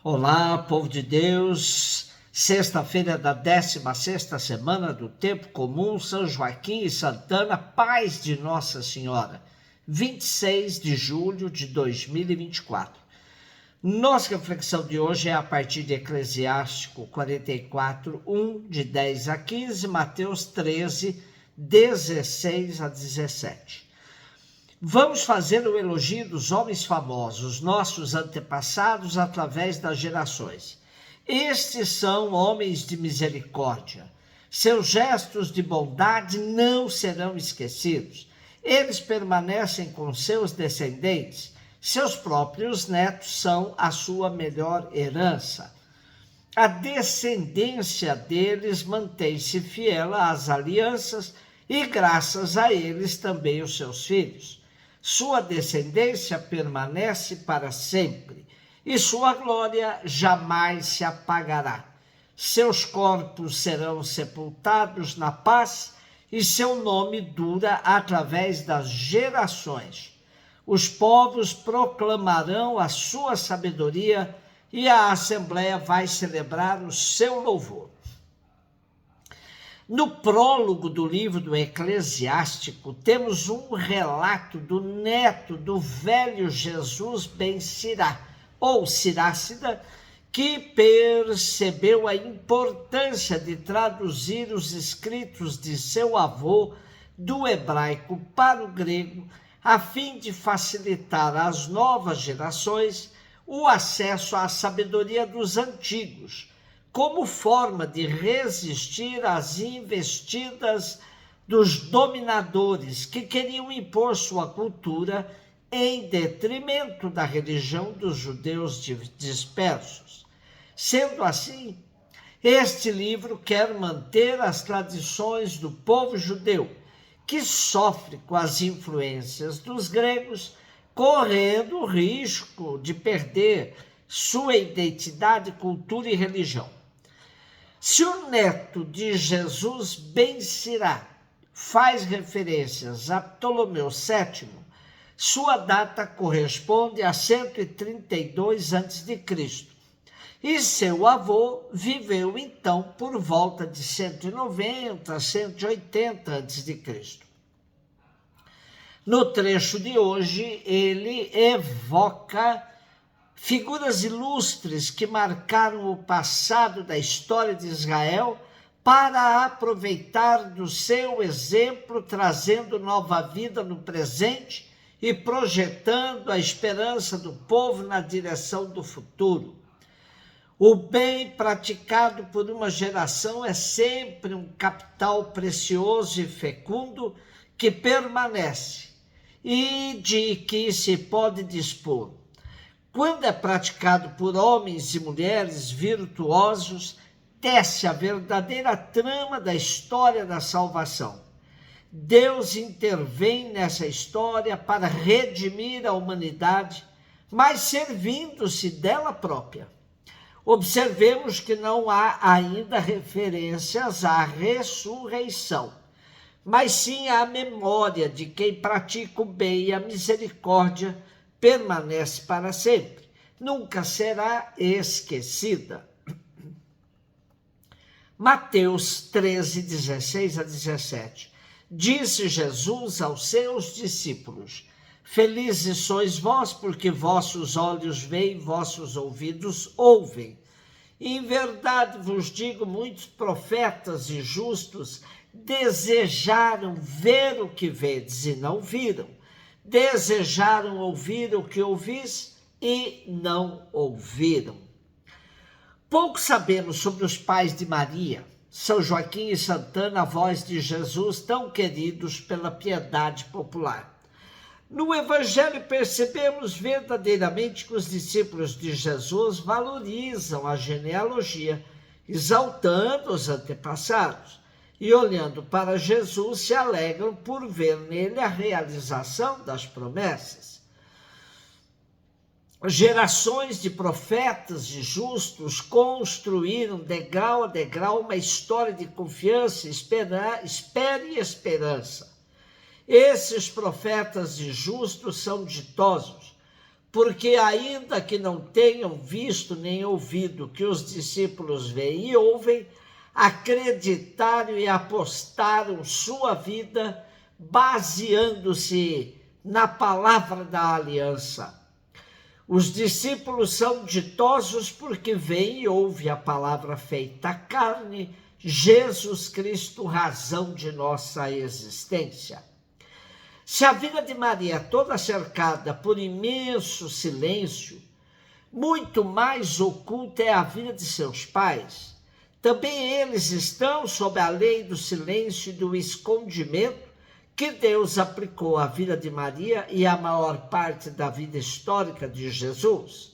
Olá, povo de Deus, sexta-feira da 16ª semana do Tempo Comum, São Joaquim e Santana, paz de Nossa Senhora, 26 de julho de 2024. Nossa reflexão de hoje é a partir de Eclesiástico 44, 1, de 10 a 15, Mateus 13, 16 a 17. Vamos fazer o elogio dos homens famosos, nossos antepassados através das gerações. Estes são homens de misericórdia. Seus gestos de bondade não serão esquecidos. Eles permanecem com seus descendentes. Seus próprios netos são a sua melhor herança. A descendência deles mantém-se fiel às alianças e graças a eles também os seus filhos. Sua descendência permanece para sempre, e sua glória jamais se apagará. Seus corpos serão sepultados na paz, e seu nome dura através das gerações. Os povos proclamarão a sua sabedoria, e a Assembleia vai celebrar o seu louvor. No prólogo do livro do Eclesiástico, temos um relato do neto do velho Jesus ben Sirá, ou Sirácida, que percebeu a importância de traduzir os escritos de seu avô do hebraico para o grego, a fim de facilitar às novas gerações o acesso à sabedoria dos antigos, como forma de resistir às investidas dos dominadores que queriam impor sua cultura em detrimento da religião dos judeus dispersos. Sendo assim, este livro quer manter as tradições do povo judeu, que sofre com as influências dos gregos, correndo o risco de perder sua identidade, cultura e religião. Se o neto de Jesus ben Sirá faz referências a Ptolomeu VII, sua data corresponde a 132 a.C. E seu avô viveu então por volta de 190 a 180 a.C. No trecho de hoje, ele evoca figuras ilustres que marcaram o passado da história de Israel para aproveitar do seu exemplo, trazendo nova vida no presente e projetando a esperança do povo na direção do futuro. O bem praticado por uma geração é sempre um capital precioso e fecundo que permanece e de que se pode dispor. Quando é praticado por homens e mulheres virtuosos, tece a verdadeira trama da história da salvação. Deus intervém nessa história para redimir a humanidade, mas servindo-se dela própria. Observemos que não há ainda referências à ressurreição, mas sim à memória de quem pratica o bem e a misericórdia permanece para sempre, nunca será esquecida. Mateus 13, 16 a 17. Disse Jesus aos seus discípulos: Felizes sois vós, porque vossos olhos veem, vossos ouvidos ouvem. Em verdade vos digo, muitos profetas e justos desejaram ver o que vedes e não viram. Desejaram ouvir o que ouvis e não ouviram. Pouco sabemos sobre os pais de Maria, São Joaquim e Santana, voz de Jesus, tão queridos pela piedade popular. No Evangelho percebemos verdadeiramente que os discípulos de Jesus valorizam a genealogia, exaltando os antepassados, e olhando para Jesus se alegram por ver nele a realização das promessas. Gerações de profetas e justos construíram degrau a degrau uma história de confiança, espera e esperança. Esses profetas e justos são ditosos, porque ainda que não tenham visto nem ouvido o que os discípulos veem e ouvem, acreditaram e apostaram sua vida baseando-se na palavra da aliança. Os discípulos são ditosos porque veem e ouvem a palavra feita carne, Jesus Cristo, razão de nossa existência. Se a vida de Maria é toda cercada por imenso silêncio, muito mais oculta é a vida de seus pais. Também eles estão sob a lei do silêncio e do escondimento que Deus aplicou à vida de Maria e à maior parte da vida histórica de Jesus.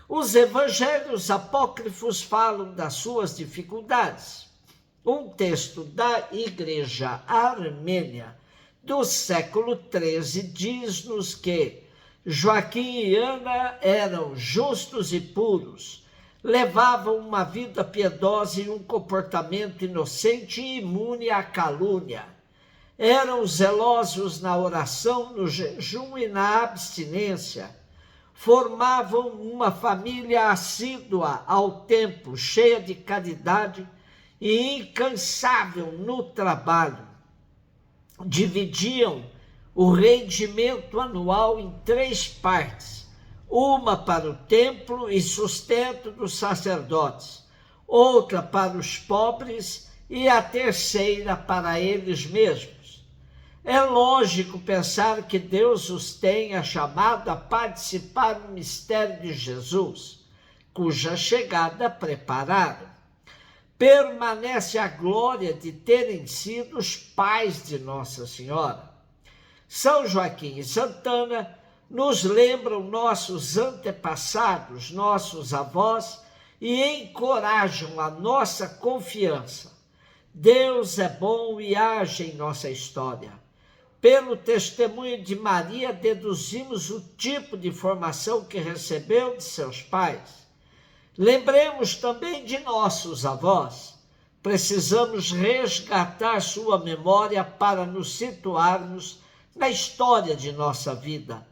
Os evangelhos apócrifos falam das suas dificuldades. Um texto da Igreja Armênia do século XIII diz-nos que Joaquim e Ana eram justos e puros, levavam uma vida piedosa e um comportamento inocente e imune à calúnia. Eram zelosos na oração, no jejum e na abstinência. Formavam uma família assídua ao templo, cheia de caridade e incansável no trabalho. Dividiam o rendimento anual em 3 partes, uma para o templo e sustento dos sacerdotes, outra para os pobres e a terceira para eles mesmos. É lógico pensar que Deus os tenha chamado a participar do mistério de Jesus, cuja chegada prepararam. Permanece a glória de terem sido os pais de Nossa Senhora. São Joaquim e Santana nos lembram nossos antepassados, nossos avós, e encorajam a nossa confiança. Deus é bom e age em nossa história. Pelo testemunho de Maria, deduzimos o tipo de formação que recebeu de seus pais. Lembremos também de nossos avós. Precisamos resgatar sua memória para nos situarmos na história de nossa vida.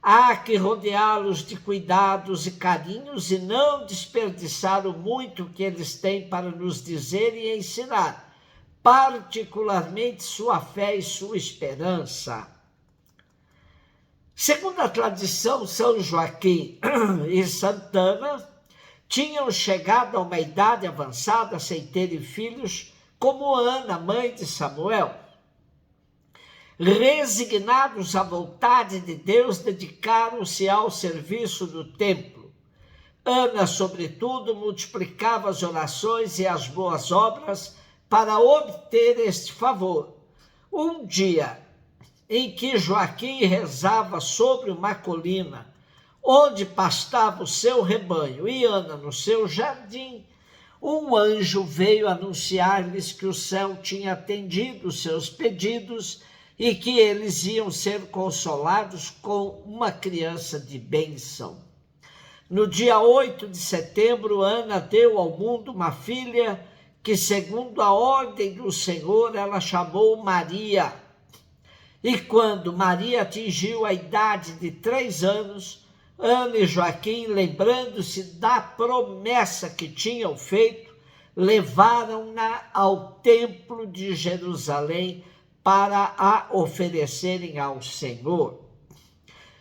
Há que rodeá-los de cuidados e carinhos e não desperdiçar o muito que eles têm para nos dizer e ensinar, particularmente sua fé e sua esperança. Segundo a tradição, São Joaquim e Santana tinham chegado a uma idade avançada sem terem filhos, como Ana, mãe de Samuel. Resignados à vontade de Deus, dedicaram-se ao serviço do templo. Ana, sobretudo, multiplicava as orações e as boas obras para obter este favor. Um dia em que Joaquim rezava sobre uma colina, onde pastava o seu rebanho, e Ana no seu jardim, um anjo veio anunciar-lhes que o céu tinha atendido os seus pedidos e que eles iam ser consolados com uma criança de bênção. No dia 8 de setembro, Ana deu ao mundo uma filha que, segundo a ordem do Senhor, ela chamou Maria. E quando Maria atingiu a idade de 3 anos, Ana e Joaquim, lembrando-se da promessa que tinham feito, levaram-na ao templo de Jerusalém para a oferecerem ao Senhor.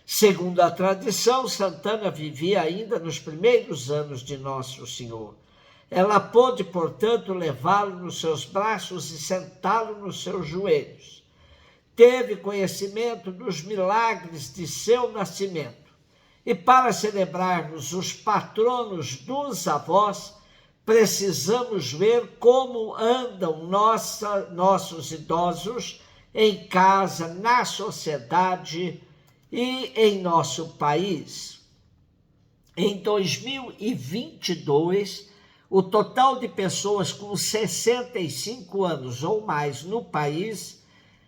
Segundo a tradição, Santana vivia ainda nos primeiros anos de Nosso Senhor. Ela pôde, portanto, levá-lo nos seus braços e sentá-lo nos seus joelhos. Teve conhecimento dos milagres de seu nascimento. E para celebrarmos os patronos dos avós, precisamos ver como andam nossos idosos em casa, na sociedade e em nosso país. Em 2022, o total de pessoas com 65 anos ou mais no país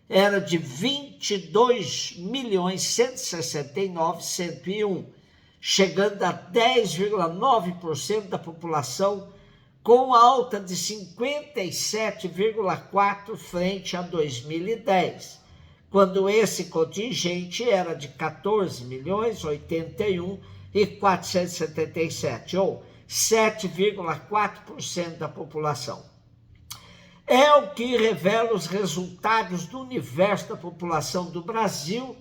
era de 22.169.101, chegando a 10,9% da população, com alta de 57,4% frente a 2010, quando esse contingente era de 14.081.477, ou 7,4% da população. É o que revela os resultados do universo da população do Brasil,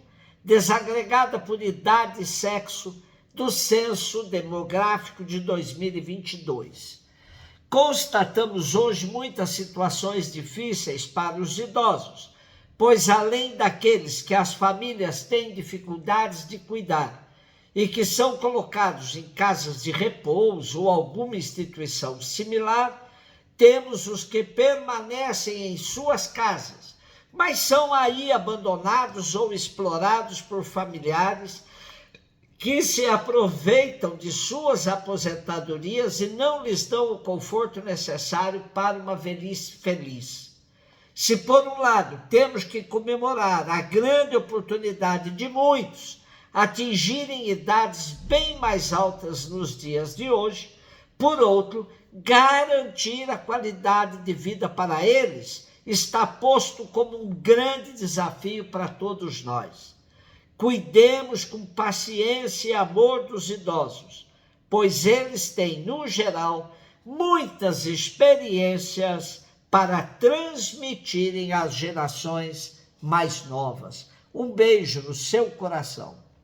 desagregada por idade e sexo, do Censo Demográfico de 2022. Constatamos hoje muitas situações difíceis para os idosos, pois além daqueles que as famílias têm dificuldades de cuidar e que são colocados em casas de repouso ou alguma instituição similar, temos os que permanecem em suas casas, mas são aí abandonados ou explorados por familiares que se aproveitam de suas aposentadorias e não lhes dão o conforto necessário para uma velhice feliz. Se por um lado temos que comemorar a grande oportunidade de muitos atingirem idades bem mais altas nos dias de hoje, por outro, garantir a qualidade de vida para eles está posto como um grande desafio para todos nós. Cuidemos com paciência e amor dos idosos, pois eles têm, no geral, muitas experiências para transmitirem às gerações mais novas. Um beijo no seu coração.